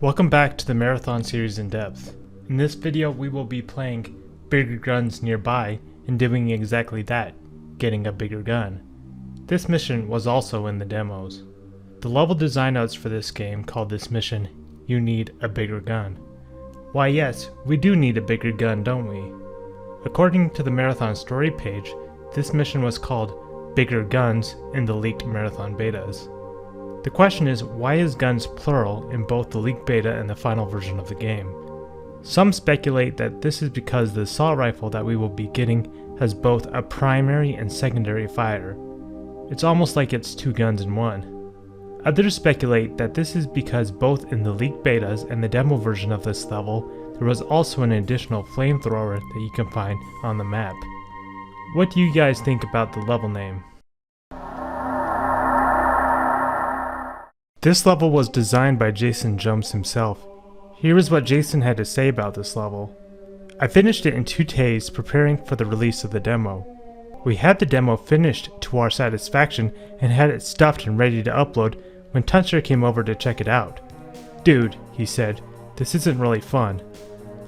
Welcome back to the Marathon series in depth. In this video we will be playing bigger guns nearby and doing exactly that, getting a bigger gun. This mission was also in the demos. The level design notes for this game called this mission, "You Need a Bigger Gun." Why yes, we do need a bigger gun, don't we? According to the Marathon story page, this mission was called Bigger Guns in the leaked Marathon betas. The question is, why is guns plural in both the leaked beta and the final version of the game? Some speculate that this is because the assault rifle that we will be getting has both a primary and secondary fire. It's almost like it's two guns in one. Others speculate that this is because both in the leaked betas and the demo version of this level, there was also an additional flamethrower that you can find on the map. What do you guys think about the level name? This level was designed by Jason Jones himself. Here is what Jason had to say about this level. I finished it in 2 days preparing for the release of the demo. We had the demo finished to our satisfaction and had it stuffed and ready to upload when Tuncer came over to check it out. "Dude," he said, "this isn't really fun."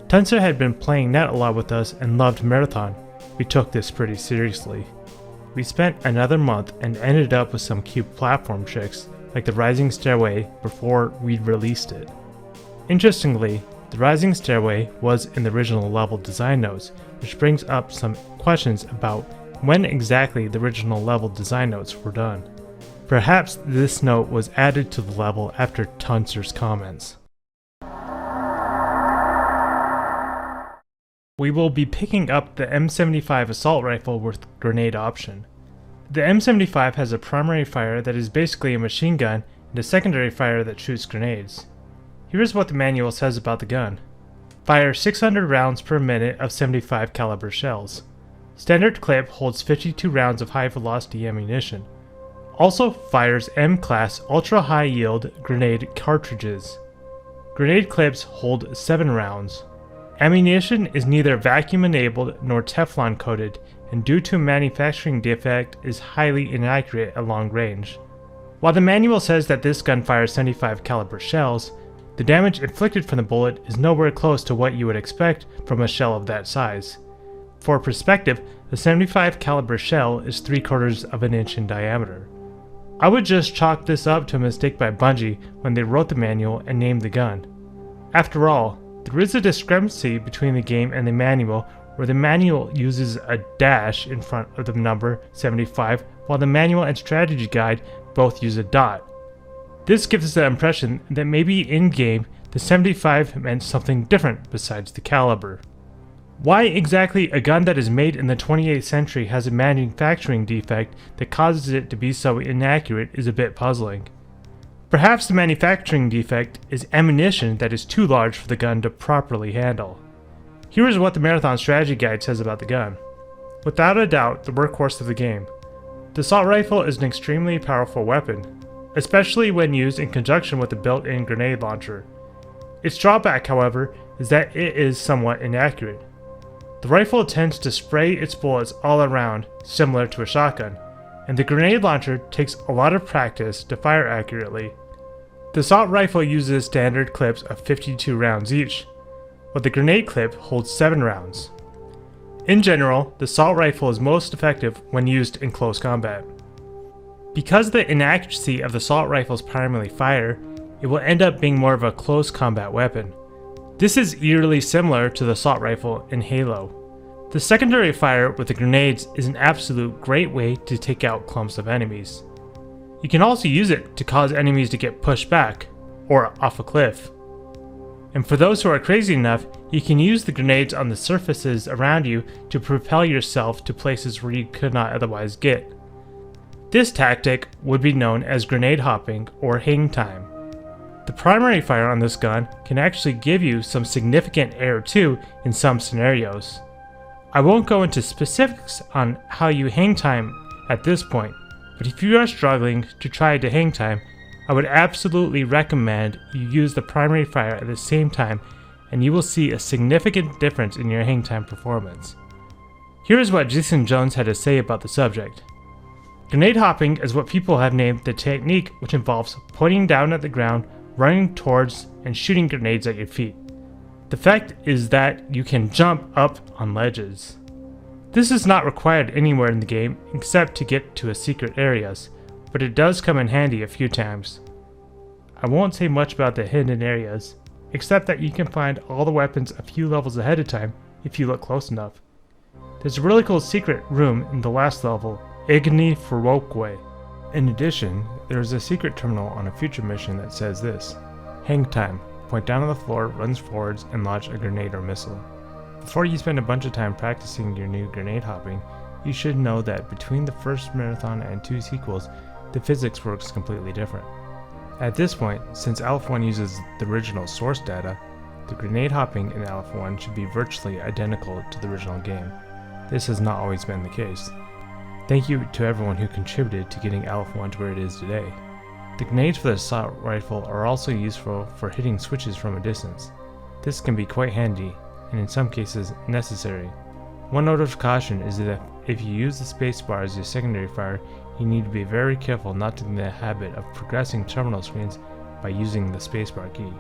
Tuncer had been playing Net a lot with us and loved Marathon. We took this pretty seriously. We spent another month and ended up with some cute platform tricks, like the Rising Stairway, before we released it. Interestingly, the Rising Stairway was in the original level design notes, which brings up some questions about when exactly the original level design notes were done. Perhaps this note was added to the level after Tuncer's comments. We will be picking up the M75 assault rifle with grenade option. The M75 has a primary fire that is basically a machine gun and a secondary fire that shoots grenades. Here's what the manual says about the gun. Fire 600 rounds per minute of 75 caliber shells. Standard clip holds 52 rounds of high velocity ammunition. Also fires M-class ultra high yield grenade cartridges. Grenade clips hold 7 rounds. Ammunition is neither vacuum enabled nor Teflon coated, and due to a manufacturing defect is highly inaccurate at long range. While the manual says that this gun fires 75 caliber shells, the damage inflicted from the bullet is nowhere close to what you would expect from a shell of that size. For perspective, a 75 caliber shell is 3/4 of an inch in diameter. I would just chalk this up to a mistake by Bungie when they wrote the manual and named the gun. After all, there is a discrepancy between the game and the manual, where the manual uses a dash in front of the number 75, while the manual and strategy guide both use a dot. This gives us the impression that maybe in-game the 75 meant something different besides the caliber. Why exactly a gun that is made in the 28th century has a manufacturing defect that causes it to be so inaccurate is a bit puzzling. Perhaps the manufacturing defect is ammunition that is too large for the gun to properly handle. Here is what the Marathon strategy guide says about the gun. Without a doubt, the workhorse of the game. The assault rifle is an extremely powerful weapon, especially when used in conjunction with the built-in grenade launcher. Its drawback, however, is that it is somewhat inaccurate. The rifle tends to spray its bullets all around, similar to a shotgun, and the grenade launcher takes a lot of practice to fire accurately. The assault rifle uses standard clips of 52 rounds each, but the grenade clip holds 7 rounds. In general, the assault rifle is most effective when used in close combat. Because of the inaccuracy of the assault rifle's primary fire, it will end up being more of a close combat weapon. This is eerily similar to the assault rifle in Halo. The secondary fire with the grenades is an absolute great way to take out clumps of enemies. You can also use it to cause enemies to get pushed back, or off a cliff. And for those who are crazy enough, you can use the grenades on the surfaces around you to propel yourself to places where you could not otherwise get. This tactic would be known as grenade hopping or hang time. The primary fire on this gun can actually give you some significant air too in some scenarios. I won't go into specifics on how you hang time at this point, but if you are struggling to try to hang time, I would absolutely recommend you use the primary fire at the same time, and you will see a significant difference in your hang time performance. Here is what Jason Jones had to say about the subject. Grenade hopping is what people have named the technique which involves pointing down at the ground running towards and shooting grenades at your feet. The fact is that you can jump up on ledges. This is not required anywhere in the game except to get to secret areas, but it does come in handy a few times. I won't say much about the hidden areas, except that you can find all the weapons a few levels ahead of time if you look close enough. There's a really cool secret room in the last level, Igni Furokwe. In addition, there's a secret terminal on a future mission that says this: hang time, point down on the floor, runs forwards, and launch a grenade or missile. Before you spend a bunch of time practicing your new grenade hopping, you should know that between the first Marathon and 2 sequels, the physics works completely different. At this point, since Alpha 1 uses the original source data, the grenade hopping in Alpha 1 should be virtually identical to the original game. This has not always been the case. Thank you to everyone who contributed to getting Alpha 1 to where it is today. The grenades for the assault rifle are also useful for hitting switches from a distance. This can be quite handy, and in some cases necessary. One note of caution is that if you use the spacebar as your secondary fire, you need to be very careful not to get in the habit of progressing terminal screens by using the spacebar key.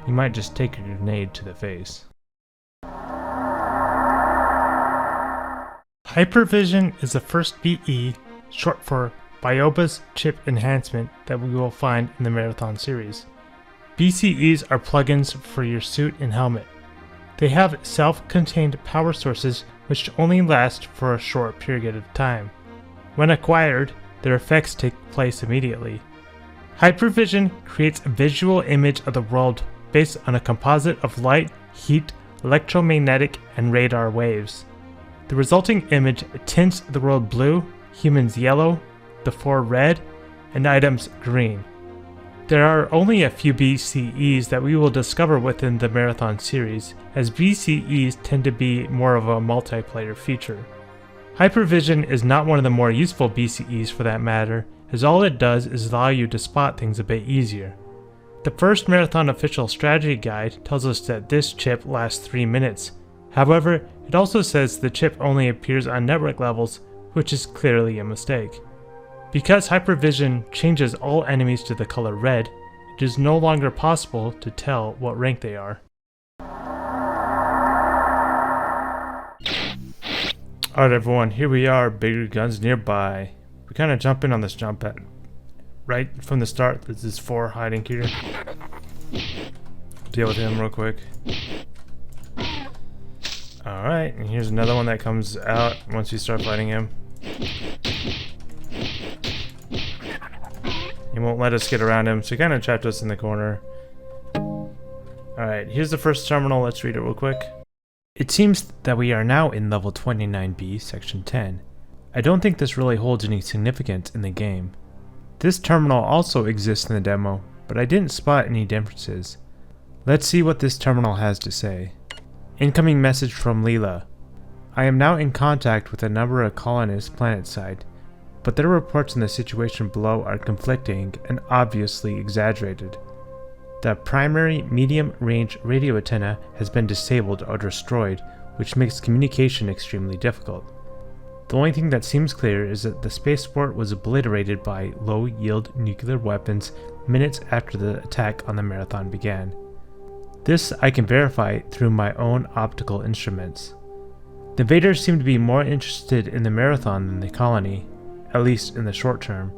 You might just take a grenade to the face. Hypervision is the first BE, short for Bioba's chip enhancement, that we will find in the Marathon series. BCEs are plugins for your suit and helmet. They have self-contained power sources which only last for a short period of time. When acquired, their effects take place immediately. Hypervision creates a visual image of the world based on a composite of light, heat, electromagnetic, and radar waves. The resulting image tints the world blue, humans yellow, the floor red, and items green. There are only a few BCEs that we will discover within the Marathon series, as BCEs tend to be more of a multiplayer feature. Hypervision is not one of the more useful BCEs for that matter, as all it does is allow you to spot things a bit easier. The first Marathon official strategy guide tells us that this chip lasts 3 minutes. However, it also says the chip only appears on network levels, which is clearly a mistake. Because Hypervision changes all enemies to the color red, it is no longer possible to tell what rank they are. Alright everyone, here we are, bigger guns nearby. We kind of jump in on this jump pad. Right from the start, there's this 4 hiding here. Deal with him real quick. Alright, and here's another one that comes out once you start fighting him. He won't let us get around him, so he kind of trapped us in the corner. Alright, here's the first terminal, let's read it real quick. It seems that we are now in level 29B, section 10. I don't think this really holds any significance in the game. This terminal also exists in the demo, but I didn't spot any differences. Let's see what this terminal has to say. Incoming message from Leela. I am now in contact with a number of colonists planetside, but their reports on the situation below are conflicting and obviously exaggerated. The primary medium-range radio antenna has been disabled or destroyed, which makes communication extremely difficult. The only thing that seems clear is that the spaceport was obliterated by low-yield nuclear weapons minutes after the attack on the Marathon began. This I can verify through my own optical instruments. The invaders seem to be more interested in the Marathon than the colony, at least in the short term.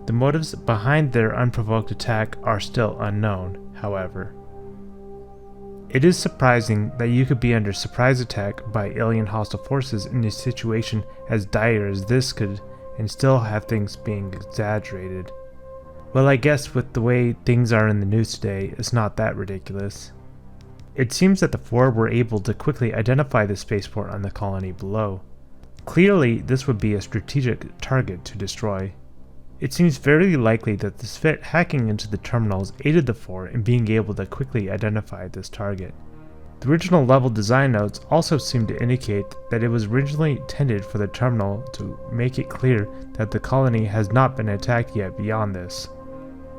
The motives behind their unprovoked attack are still unknown, however. It is surprising that you could be under surprise attack by alien hostile forces in a situation as dire as this could and still have things being exaggerated. Well, I guess with the way things are in the news today, it's not that ridiculous. It seems that the 4 were able to quickly identify the spaceport on the colony below. Clearly, this would be a strategic target to destroy. It seems very likely that this fit hacking into the terminals aided the 4 in being able to quickly identify this target. The original level design notes also seem to indicate that it was originally intended for the terminal to make it clear that the colony has not been attacked yet beyond this.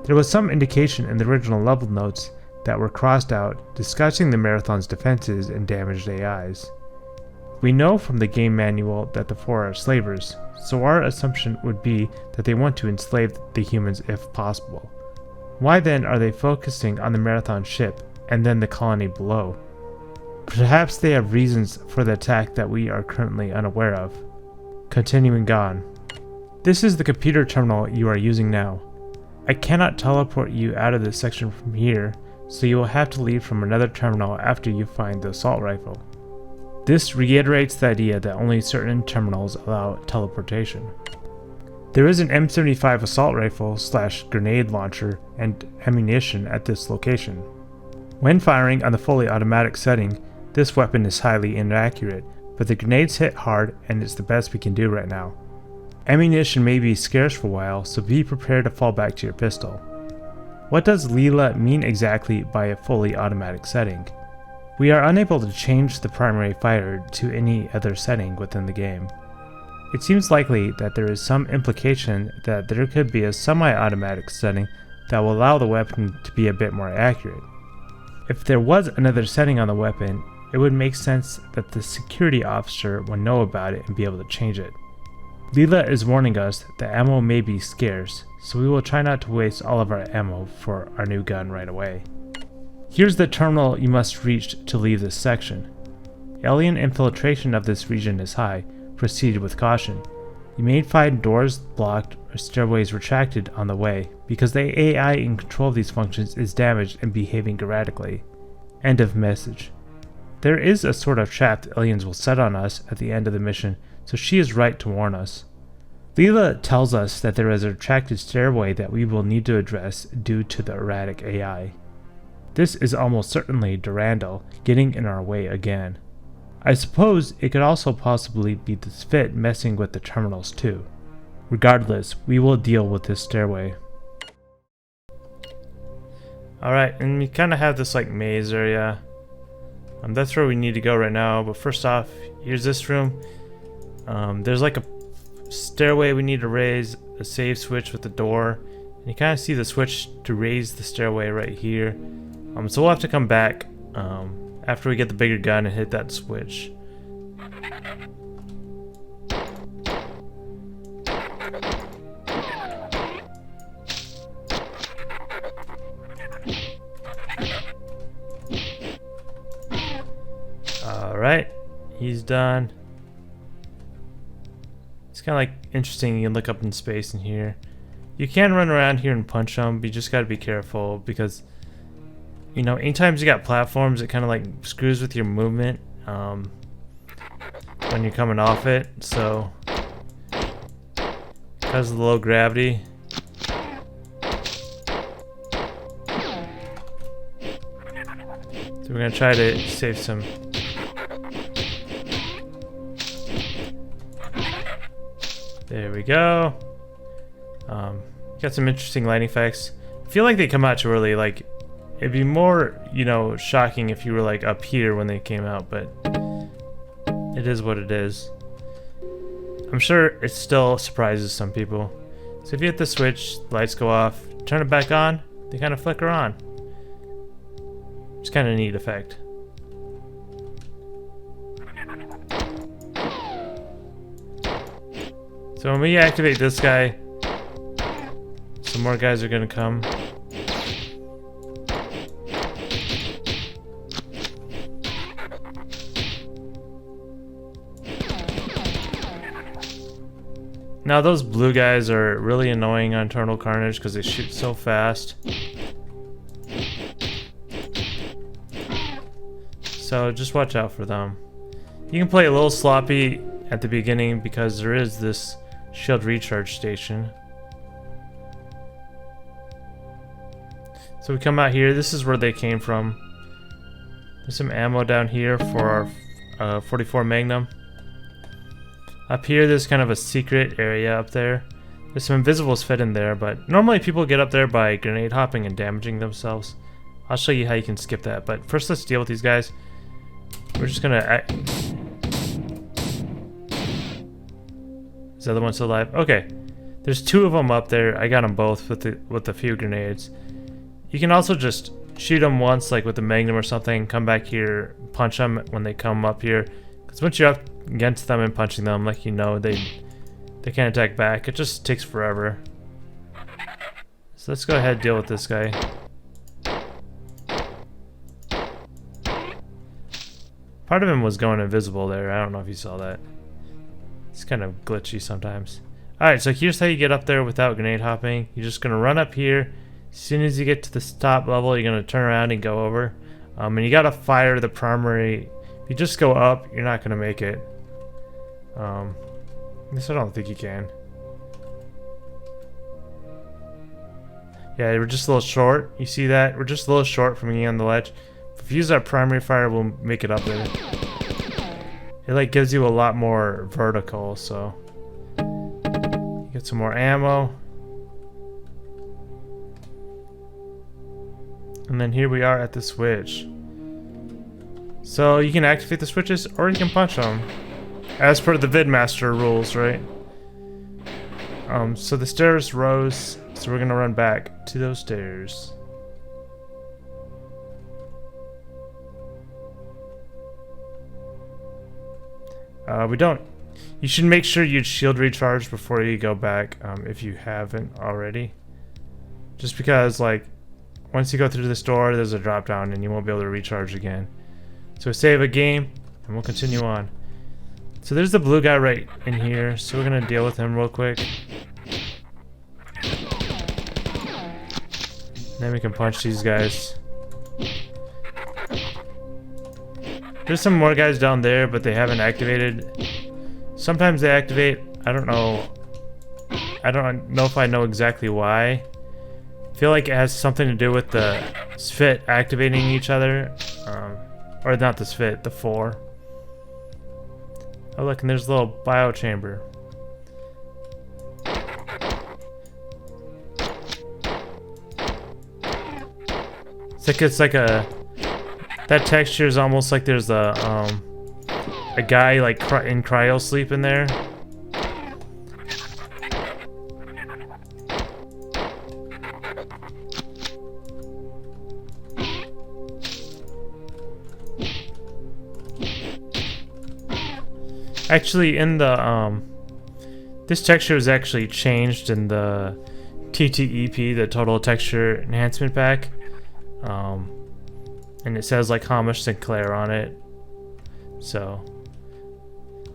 There was some indication in the original level notes that were crossed out discussing the Marathon's defenses and damaged AIs. We know from the game manual that the 4 are slavers, so our assumption would be that they want to enslave the humans if possible. Why then are they focusing on the Marathon ship and then the colony below? Perhaps they have reasons for the attack that we are currently unaware of. Continuing on. This is the computer terminal you are using now. I cannot teleport you out of this section from here, so you will have to leave from another terminal after you find the assault rifle. This reiterates the idea that only certain terminals allow teleportation. There is an M75 assault rifle / grenade launcher and ammunition at this location. When firing on the fully automatic setting, this weapon is highly inaccurate, but the grenades hit hard and it's the best we can do right now. Ammunition may be scarce for a while, so be prepared to fall back to your pistol. What does Leela mean exactly by a fully automatic setting? We are unable to change the primary fire to any other setting within the game. It seems likely that there is some implication that there could be a semi-automatic setting that will allow the weapon to be a bit more accurate. If there was another setting on the weapon, it would make sense that the security officer would know about it and be able to change it. Leela is warning us that ammo may be scarce, so we will try not to waste all of our ammo for our new gun right away. Here's the terminal you must reach to leave this section. Alien infiltration of this region is high. Proceed with caution. You may find doors blocked or stairways retracted on the way because the AI in control of these functions is damaged and behaving erratically. End of message. There is a sort of trap the aliens will set on us at the end of the mission, so she is right to warn us. Leela tells us that there is a retracted stairway that we will need to address due to the erratic AI. This is almost certainly Durandal getting in our way again. I suppose it could also possibly be the Spit messing with the terminals too. Regardless, we will deal with this stairway. Alright, and we kind of have this like maze area. That's where we need to go right now, but first off, here's this room. There's like a stairway we need to raise, a save switch with the door, and you kind of see the switch to raise the stairway right here. So we'll have to come back after we get the bigger gun and hit that switch. Alright, he's done. It's kind of like interesting. You can look up in space in here. You can run around here and punch them, but you just got to be careful because, you know, anytime you got platforms, it kind of like screws with your movement when you're coming off it. So, because of the low gravity. So we're going to try to save some. There we go. Got some interesting lighting effects. I feel like they come out too early. Like, it'd be more, you know, shocking if you were like up here when they came out, but it is what it is. I'm sure it still surprises some people. So if you hit the switch, lights go off, turn it back on, they kind of flicker on. It's kind of a neat effect. So when we activate this guy, some more guys are gonna come. Now those blue guys are really annoying on Eternal Carnage because they shoot so fast. So just watch out for them. You can play a little sloppy at the beginning because there is this shield recharge station. So we come out here. This is where they came from. There's some ammo down here for our 44 Magnum. Up here, there's kind of a secret area up there. There's some invisibles fit in there, but normally people get up there by grenade hopping and damaging themselves. I'll show you how you can skip that, but first let's deal with these guys. We're just gonna... Is the other one still alive? Okay. There's two of them up there. I got them both with a few grenades. You can also just shoot them once, like with the Magnum or something, come back here, punch them when they come up here. Because once you're up against them and punching them, like, you know, they can't attack back. It just takes forever. So So let's go ahead and deal with this guy. Part of him was going invisible there. I don't know if you saw that. It's kind of glitchy sometimes. Alright, so here's how you get up there without grenade hopping. You're just going to run up here. As soon as you get to the top level, you're going to turn around and go over. And you got to fire the primary. If you just go up, you're not going to make it. I guess I don't think you can. Yeah, we're just a little short. You see that? We're just a little short from getting on the ledge. If you use that primary fire, we'll make it up there. It like gives you a lot more vertical, so you get some more ammo. And then here we are at the switch. So you can activate the switches or you can punch them, as per the Vidmaster rules, right? So the stairs rose, so we're gonna run back to those stairs. You should make sure you shield recharge before you go back, if you haven't already. Just because, like, once you go through this door, there's a drop down and you won't be able to recharge again. So save a game and we'll continue on. So there's the blue guy right in here, so we're gonna deal with him real quick. Then we can punch these guys. There's some more guys down there, but they haven't activated. Sometimes they activate. I don't know. I don't know if I know exactly why. I feel like it has something to do with the SFIT activating each other. Or not the SFIT, the 4. Oh look, and there's a little bio chamber. It's like a... That texture is almost like there's a guy like in cryo sleep in there. Actually, in the this texture was actually changed in the TTEP, the Total Texture Enhancement Pack. And it says like Hamish Sinclair on it. So,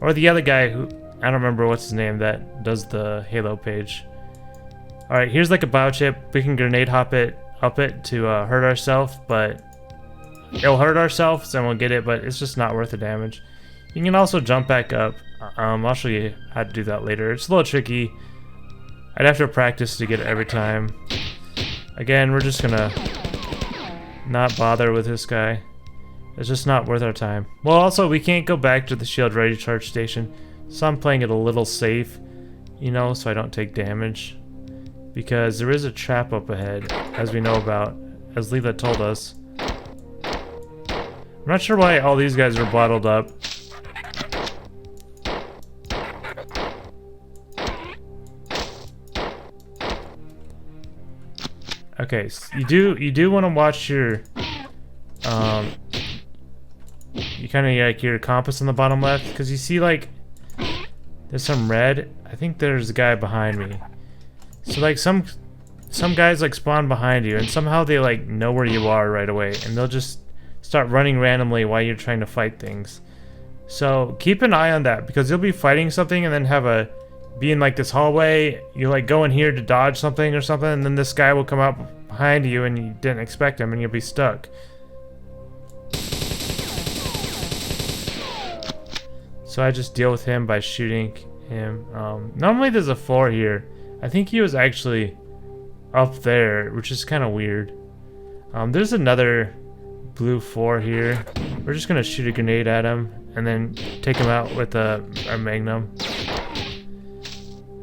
or the other guy who I don't remember what's his name that does the Halo page. All right, here's like a biochip. We can grenade hop it up it to hurt ourselves, but it'll hurt ourselves and we'll get it, but it's just not worth the damage. You can also jump back up. I'll show you how to do that later. It's a little tricky. I'd have to practice to get it every time. Again, we're just gonna not bother with this guy. It's just not worth our time. Well, also, we can't go back to the shield ready charge station, so I'm playing it a little safe, you know, so I don't take damage. Because there is a trap up ahead, as we know about, as Leela told us. I'm not sure why all these guys are bottled up. Okay, so you do want to watch your you kind of like your compass on the bottom left, because you see like there's some red. I think there's a guy behind me. So like some guys like spawn behind you and somehow they like know where you are right away and they'll just start running randomly while you're trying to fight things. So keep an eye on that, because you'll be fighting something and then be in like this hallway, you like go in here to dodge something or something, and then this guy will come up behind you and you didn't expect him and you'll be stuck. So I just deal with him by shooting him. Normally there's a 4 here. I think he was actually up there, which is kind of weird. There's another blue 4 here. We're just gonna shoot a grenade at him and then take him out with a magnum.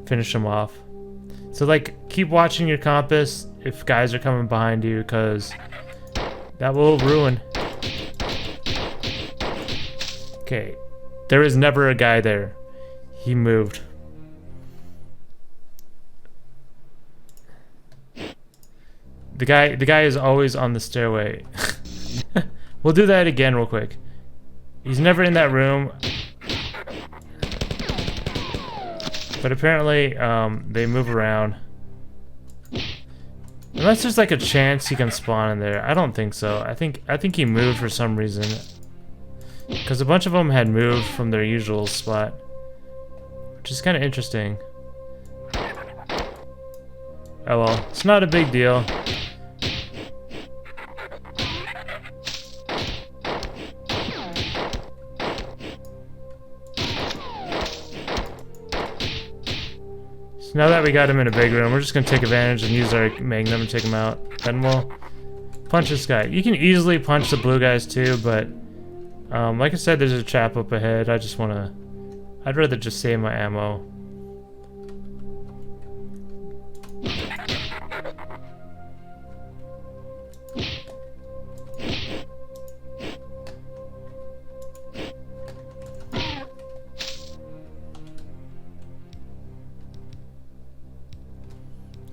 Finish him off. So like keep watching your compass if guys are coming behind you, because that will ruin. Okay, there is never a guy there. He moved. The guy is always on the stairway. We'll do that again real quick. He's never in that room. But apparently, they move around. Unless there's like a chance he can spawn in there. I don't think so. I think he moved for some reason. Because a bunch of them had moved from their usual spot. Which is kind of interesting. Oh well, it's not a big deal. So now that we got him in a big room, we're just gonna take advantage and use our magnum and take him out. Then we'll punch this guy. You can easily punch the blue guys too, but like I said, there's a trap up ahead. I'd rather just save my ammo.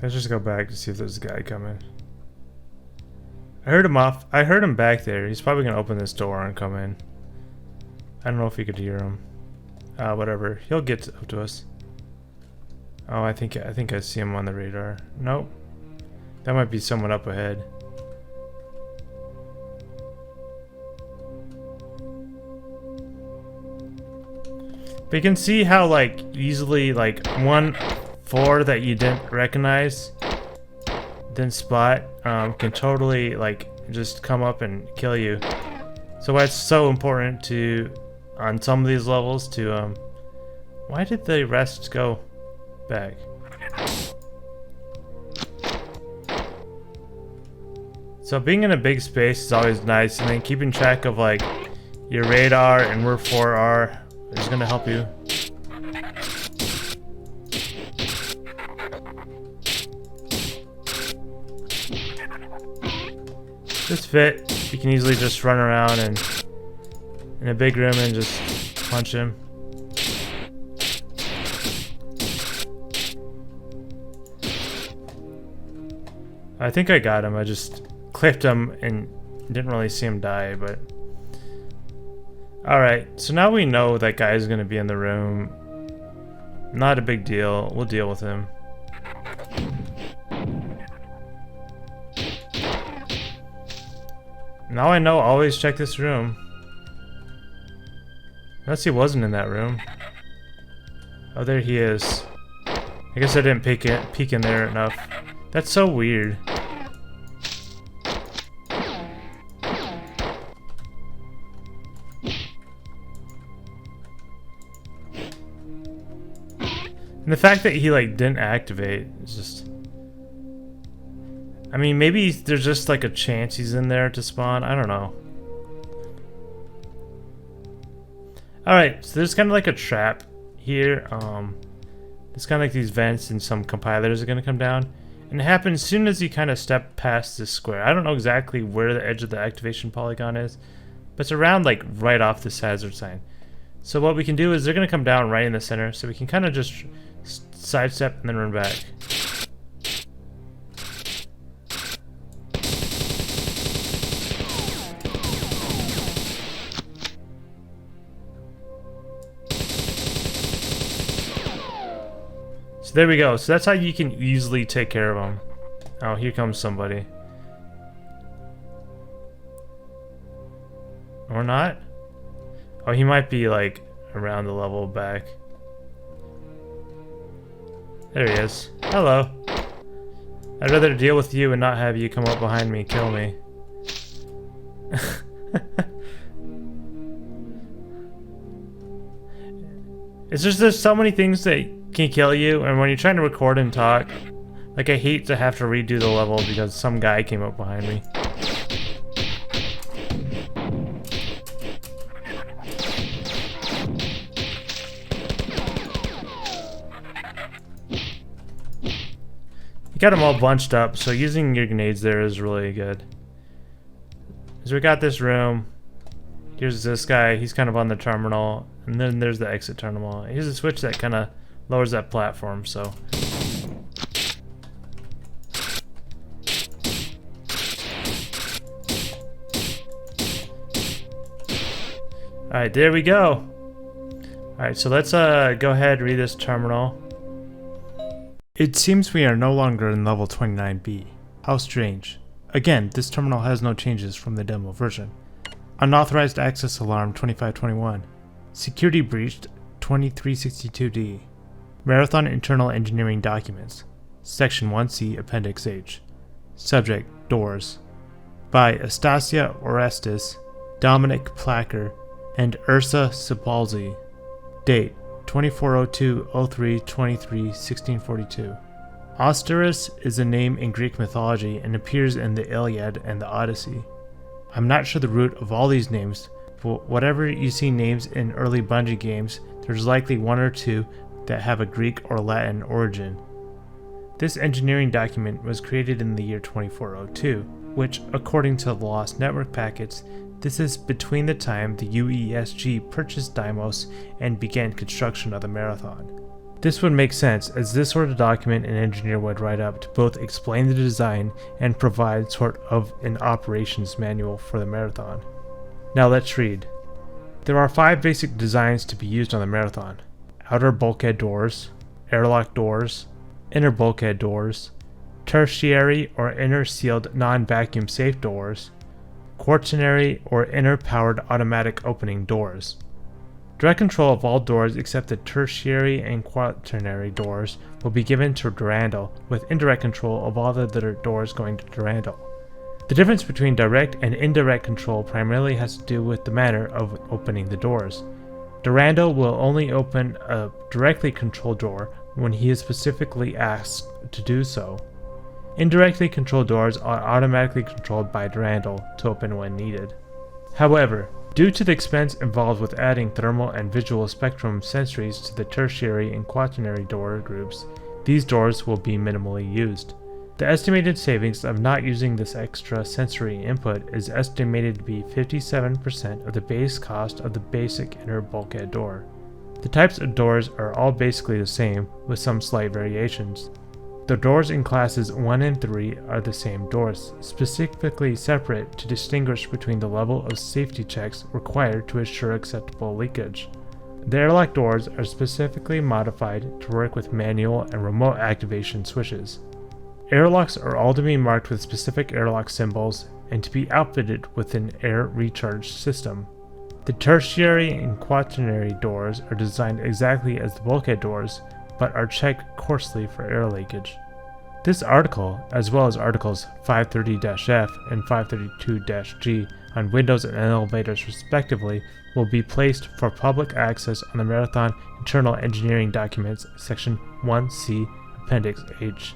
Let's just go back to see if there's a guy coming. I heard him back there. He's probably gonna open this door and come in. I don't know if you could hear him. Whatever. He'll get up to us. Oh, I think I see him on the radar. Nope. That might be someone up ahead. But you can see how like easily like 1-4 that you didn't recognize, didn't spot, can totally like just come up and kill you. So why it's so important to, on some of these levels, to why did the rest go back? So being in a big space is always nice, and then keeping track of like your radar and where 4 are is gonna help you. This fit, you can easily just run around and in a big room and just punch him. I think I got him. I just clipped him and didn't really see him die, but alright, so now we know that guy is going to be in the room. Not a big deal. We'll deal with him. Now I know, always check this room. Unless he wasn't in that room. Oh, there he is. I guess I didn't peek in there enough. That's so weird. And the fact that he like didn't activate is just, I mean, maybe there's just like a chance he's in there to spawn. I don't know. Alright, so there's kind of like a trap here. It's kind of like these vents and some compilers are going to come down. And it happens as soon as you kind of step past this square. I don't know exactly where the edge of the activation polygon is, but it's around like right off this hazard sign. So what we can do is they're going to come down right in the center, so we can kind of just sidestep and then run back. So there we go. So that's how you can easily take care of them. Oh, here comes somebody. Or not? Oh, he might be like around the level back. There he is. Hello. I'd rather deal with you and not have you come up behind me and kill me. It's just there's so many things that can kill you, and when you're trying to record and talk, like I hate to have to redo the level because some guy came up behind me. You got them all bunched up, so using your grenades there is really good. So we got this room. Here's this guy, he's kind of on the terminal, and then there's the exit terminal. Here's a switch that kind of lowers that platform, so. Alright, there we go. Alright, so let's go ahead and read this terminal. It seems we are no longer in level 29B. How strange. Again, this terminal has no changes from the demo version. Unauthorized access alarm 2521. Security breached 2362D. Marathon internal engineering documents. Section 1C Appendix H. Subject: Doors. By Astasia Orestes, Dominic Placker, and Ursa Sepalzi. Date: 2402-03-23-1642. Osterus is a name in Greek mythology and appears in the Iliad and the Odyssey. I'm not sure the root of all these names, but whatever you see names in early Bungie games, there's likely one or two that have a Greek or Latin origin. This engineering document was created in the year 2402, which, according to the Lost Network packets, this is between the time the UESG purchased Deimos and began construction of the Marathon. This would make sense, as this sort of document an engineer would write up to both explain the design and provide sort of an operations manual for the Marathon. Now let's read. There are 5 basic designs to be used on the Marathon: outer bulkhead doors, airlock doors, inner bulkhead doors, tertiary or inner sealed non-vacuum safe doors, quaternary or inner powered automatic opening doors. Direct control of all doors except the tertiary and quaternary doors will be given to Durandal, with indirect control of all other doors going to Durandal. The difference between direct and indirect control primarily has to do with the manner of opening the doors. Durandal will only open a directly controlled door when he is specifically asked to do so. Indirectly controlled doors are automatically controlled by Durandal to open when needed. However, due to the expense involved with adding thermal and visual spectrum sensors to the tertiary and quaternary door groups, these doors will be minimally used. The estimated savings of not using this extra sensory input is estimated to be 57% of the base cost of the basic inner bulkhead door. The types of doors are all basically the same, with some slight variations. The doors in classes 1 and 3 are the same doors, specifically separate to distinguish between the level of safety checks required to assure acceptable leakage. The airlock doors are specifically modified to work with manual and remote activation switches. Airlocks are all to be marked with specific airlock symbols and to be outfitted with an air recharge system. The tertiary and quaternary doors are designed exactly as the bulkhead doors, but are checked coarsely for air leakage. This article, as well as articles 530-F and 532-G on windows and elevators respectively, will be placed for public access on the Marathon Internal Engineering Documents, Section 1C, Appendix H.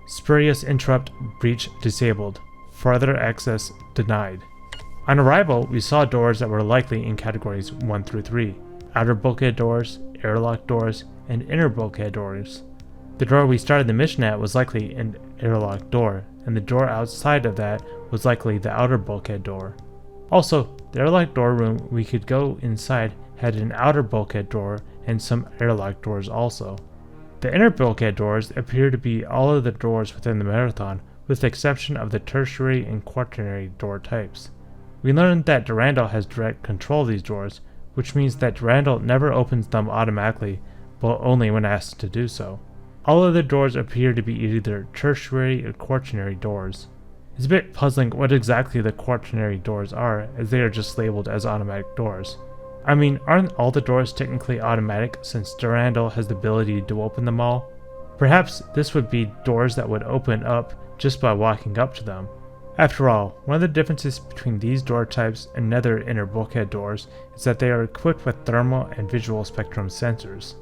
Spurious interrupt breach disabled. Further access denied. On arrival, we saw doors that were likely in categories 1 through 3. Outer bulkhead doors, airlock doors, and inner bulkhead doors. The door we started the mission at was likely an airlock door, and the door outside of that was likely the outer bulkhead door. Also, the airlock door room we could go inside had an outer bulkhead door and some airlock doors also. The inner bulkhead doors appear to be all of the doors within the Marathon, with the exception of the tertiary and quaternary door types. We learned that Durandal has direct control of these doors, which means that Durandal never opens them automatically, but only when asked to do so. All other doors appear to be either tertiary or quaternary doors. It's a bit puzzling what exactly the quaternary doors are, as they are just labeled as automatic doors. I mean, aren't all the doors technically automatic since Durandal has the ability to open them all? Perhaps this would be doors that would open up just by walking up to them. After all, one of the differences between these door types and other inner bulkhead doors is that they are equipped with thermal and visual spectrum sensors.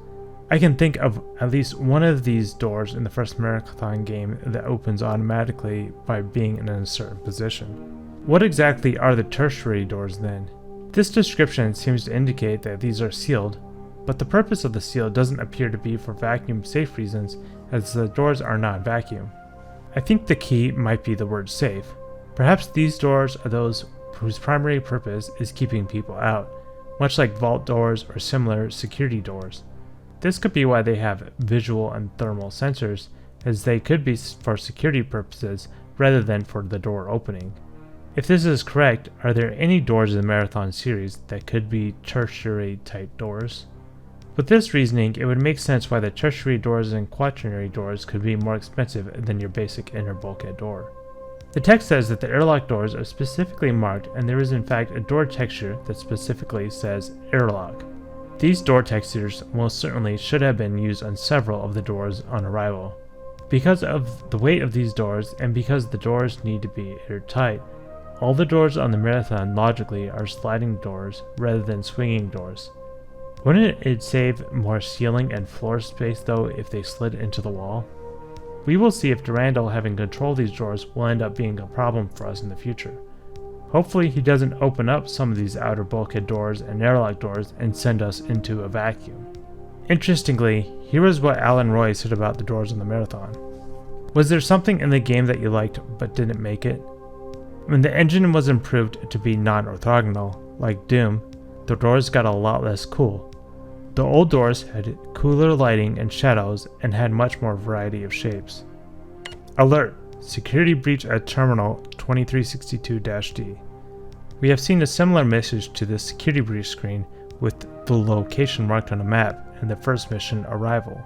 I can think of at least one of these doors in the first Marathon game that opens automatically by being in a certain position. What exactly are the tertiary doors then? This description seems to indicate that these are sealed, but the purpose of the seal doesn't appear to be for vacuum safe reasons, as the doors are not vacuum. I think the key might be the word safe. Perhaps these doors are those whose primary purpose is keeping people out, much like vault doors or similar security doors. This could be why they have visual and thermal sensors, as they could be for security purposes rather than for the door opening. If this is correct, are there any doors in the Marathon series that could be tertiary type doors? With this reasoning, it would make sense why the tertiary doors and quaternary doors could be more expensive than your basic inner bulkhead door. The text says that the airlock doors are specifically marked, and there is in fact a door texture that specifically says airlock. These door textures most certainly should have been used on several of the doors on arrival. Because of the weight of these doors, and because the doors need to be airtight, all the doors on the Marathon logically are sliding doors rather than swinging doors. Wouldn't it save more ceiling and floor space though if they slid into the wall? We will see if Durandal having control of these doors will end up being a problem for us in the future. Hopefully he doesn't open up some of these outer bulkhead doors and airlock doors and send us into a vacuum. Interestingly, here is what Alan Roy said about the doors on the Marathon. Was there something in the game that you liked but didn't make it? When the engine was improved to be non-orthogonal, like Doom, the doors got a lot less cool. The old doors had cooler lighting and shadows and had much more variety of shapes. Alert! Security breach at Terminal 2362-D. We have seen a similar message to the security breach screen with the location marked on a map in the first mission, Arrival.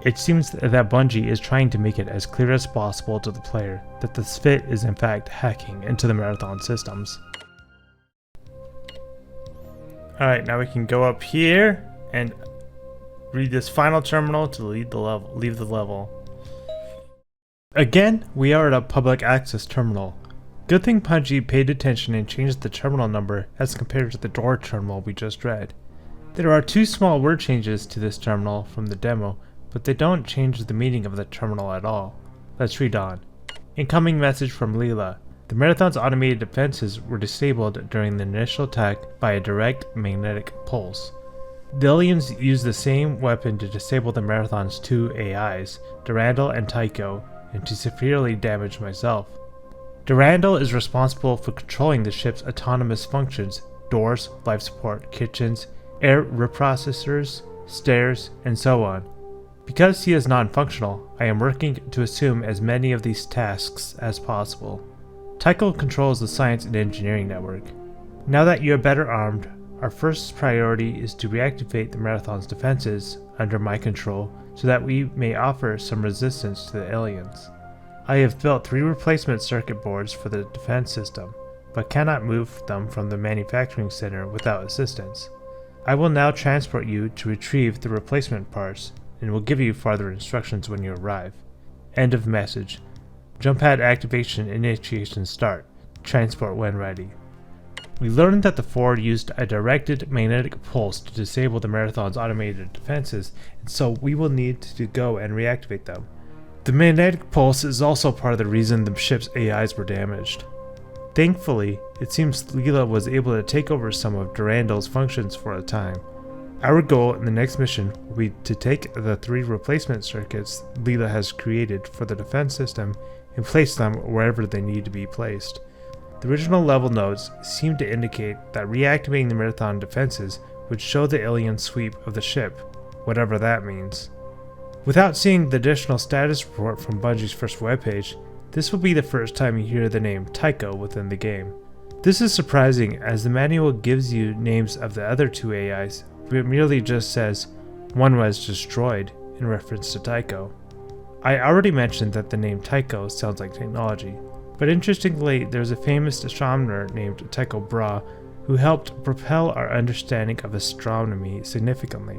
It seems that Bungie is trying to make it as clear as possible to the player that the Spit is in fact hacking into the Marathon systems. Alright, now we can go up here and read this final terminal to leave the level. Again, we are at a public access terminal. Good thing Bungie paid attention and changed the terminal number as compared to the door terminal we just read. There are two small word changes to this terminal from the demo, but they don't change the meaning of the terminal at all. Let's read on. Incoming message from Leela. The Marathon's automated defenses were disabled during the initial attack by a direct magnetic pulse. The aliens used the same weapon to disable the Marathon's two AIs, Durandal and Tycho, and to severely damage myself. Durandal is responsible for controlling the ship's autonomous functions, doors, life support, kitchens, air reprocessors, stairs, and so on. Because he is non-functional, I am working to assume as many of these tasks as possible. Tycho controls the science and engineering network. Now that you are better armed, our first priority is to reactivate the Marathon's defenses under my control so that we may offer some resistance to the aliens. I have built 3 replacement circuit boards for the defense system, but cannot move them from the manufacturing center without assistance. I will now transport you to retrieve the replacement parts, and will give you further instructions when you arrive. End of message. Jump pad activation initiation start. Transport when ready. We learned that the Ford used a directed magnetic pulse to disable the Marathon's automated defenses, and so we will need to go and reactivate them. The magnetic pulse is also part of the reason the ship's AIs were damaged. Thankfully, it seems Leela was able to take over some of Durandal's functions for a time. Our goal in the next mission will be to take the 3 replacement circuits Leela has created for the defense system and place them wherever they need to be placed. The original level notes seem to indicate that reactivating the Marathon defenses would show the alien sweep of the ship, whatever that means. Without seeing the additional status report from Bungie's first webpage, this will be the first time you hear the name Tycho within the game. This is surprising as the manual gives you names of the other 2 AIs, but it merely just says, one was destroyed, in reference to Tycho. I already mentioned that the name Tycho sounds like technology, but interestingly there's a famous astronomer named Tycho Brahe who helped propel our understanding of astronomy significantly.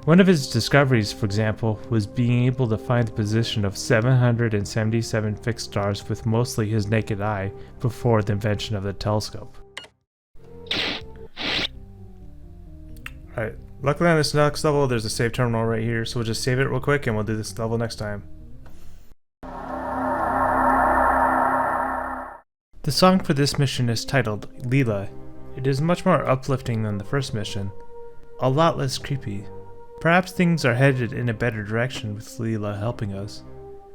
One of his discoveries, for example, was being able to find the position of 777 fixed stars with mostly his naked eye before the invention of the telescope. Alright, luckily on this next level there's a save terminal right here, so we'll just save it real quick and we'll do this level next time. The song for this mission is titled Leela. It is much more uplifting than the first mission, a lot less creepy. Perhaps things are headed in a better direction with Leela helping us.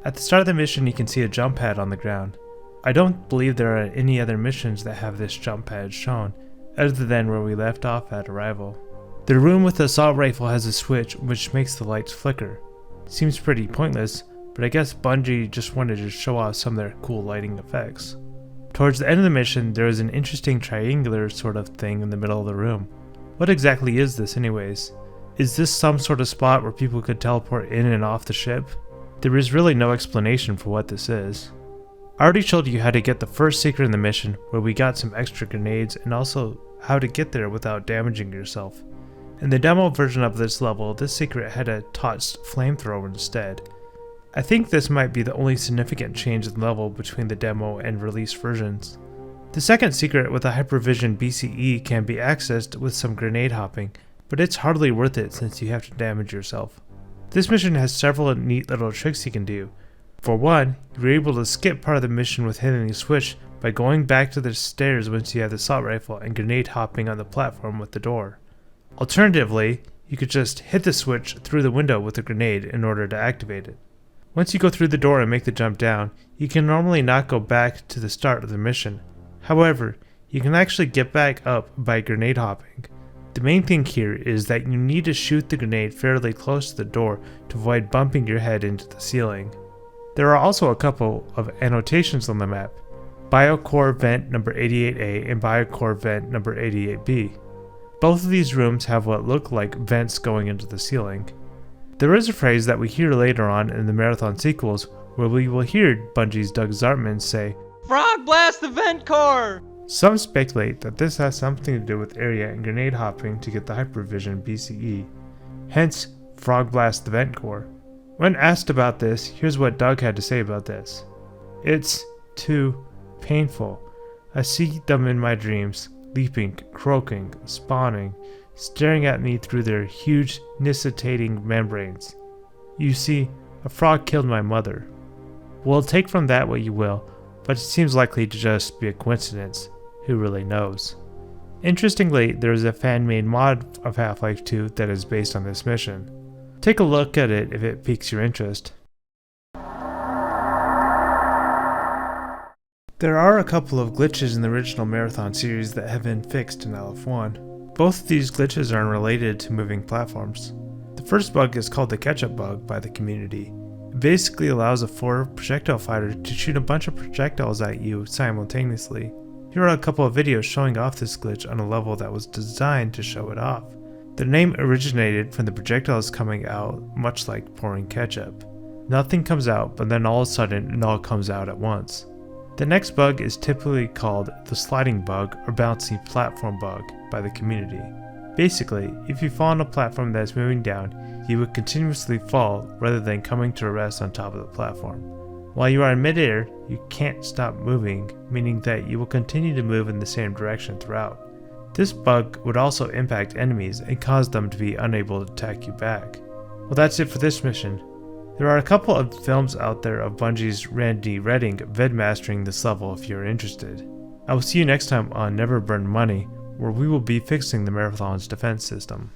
At the start of the mission you can see a jump pad on the ground. I don't believe there are any other missions that have this jump pad shown, other than where we left off at Arrival. The room with the assault rifle has a switch which makes the lights flicker. Seems pretty pointless, but I guess Bungie just wanted to show off some of their cool lighting effects. Towards the end of the mission, there is an interesting triangular sort of thing in the middle of the room. What exactly is this anyways? Is this some sort of spot where people could teleport in and off the ship? There is really no explanation for what this is. I already showed you how to get the first secret in the mission, where we got some extra grenades, and also how to get there without damaging yourself. In the demo version of this level, this secret had a touched flamethrower instead. I think this might be the only significant change in the level between the demo and release versions. The second secret with a Hypervision BCE can be accessed with some grenade hopping, but it's hardly worth it since you have to damage yourself. This mission has several neat little tricks you can do. For one, you're able to skip part of the mission with hitting the switch by going back to the stairs once you have the assault rifle and grenade hopping on the platform with the door. Alternatively, you could just hit the switch through the window with a grenade in order to activate it. Once you go through the door and make the jump down, you can normally not go back to the start of the mission. However, you can actually get back up by grenade hopping. The main thing here is that you need to shoot the grenade fairly close to the door to avoid bumping your head into the ceiling. There are also a couple of annotations on the map: Biocore Vent number 88A and Biocore Vent number 88B. Both of these rooms have what look like vents going into the ceiling. There is a phrase that we hear later on in the Marathon sequels where we will hear Bungie's Doug Zartman say, "Frog blast the vent core!" Some speculate that this has something to do with area and grenade hopping to get the Hypervision BCE, hence Frog blast the vent core. When asked about this, here's what Doug had to say about this. "It's too painful. I see them in my dreams, leaping, croaking, spawning, staring at me through their huge nictitating membranes. You see, a frog killed my mother." Well, take from that what you will, but it seems likely to just be a coincidence. Who really knows? Interestingly, there is a fan-made mod of Half-Life 2 that is based on this mission. Take a look at it if it piques your interest. There are a couple of glitches in the original Marathon series that have been fixed in LF1. Both of these glitches are unrelated to moving platforms. The first bug is called the ketchup bug by the community. It basically allows a forward projectile fighter to shoot a bunch of projectiles at you simultaneously. Here are a couple of videos showing off this glitch on a level that was designed to show it off. The name originated from the projectiles coming out, much like pouring ketchup. Nothing comes out, but then all of a sudden it all comes out at once. The next bug is typically called the sliding bug or bouncy platform bug by the community. Basically, if you fall on a platform that is moving down, you would continuously fall rather than coming to a rest on top of the platform. While you are in midair, you can't stop moving, meaning that you will continue to move in the same direction throughout. This bug would also impact enemies and cause them to be unable to attack you back. Well, that's it for this mission. There are a couple of films out there of Bungie's Randy Redding vidmastering this level if you're interested. I will see you next time on Never Burn Money, where we will be fixing the Marathon's defense system.